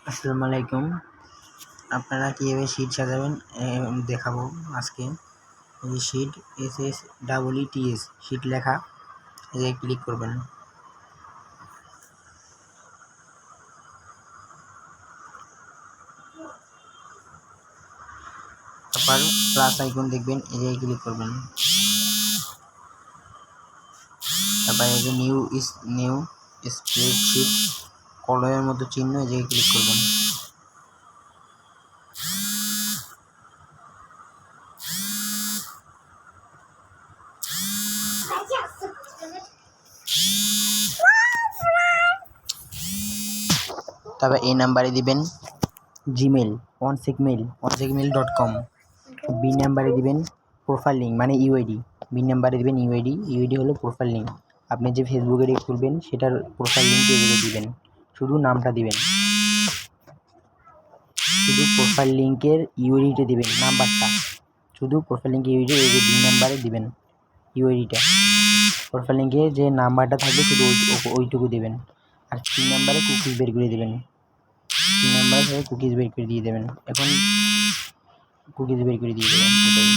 আসসালামু আলাইকুম। আপনারা কীভাবে শিট সাজাবেন দেখাবো আজকে। এই শিট SHEETS শিট লেখা, এই ক্লিক করবেন। তারপর প্লাস আইকন দেখবেন, এই ক্লিক করবেন। তারপর এই যে নিউ স্প্রেডশিট কলমের মতো চিহ্ন, এই জায়গায় ক্লিক করবেন। তারপর এই নাম্বারে দিবেন জিমেল onsekmail.com। বি নাম্বারে দিবেন প্রোফাইল লিঙ্ক মানে ইউআইডি। বি নাম্বারে দিবেন ইউআইডি হলো প্রোফাইল লিঙ্ক। আপনি যে ফেসবুক আইডি খুলবেন সেটার প্রোফাইল লিঙ্ক এগুলো দিবেন, শুধু নামটা দিবেন, শুধু প্রোফাইল লিঙ্কের ইউআইডিটা দিবেন, নাম্বারটা শুধু প্রোফাইল লিঙ্ক ইউআইডি এই যে বি নাম্বারে দিবেন ইউআইডিটা। প্রোফাইল লিঙ্কে যে নাম্বারটা থাকবে শুধু ওইটুকু দিবেন। আর 3 নাম্বারে কুকিজ বের করে দেবেন। 3 নাম্বারে সবাই কুকিজ বের করে দিয়ে দেবেন। এখন কুকিজ বের করে দিয়ে দেবেন, এটাই।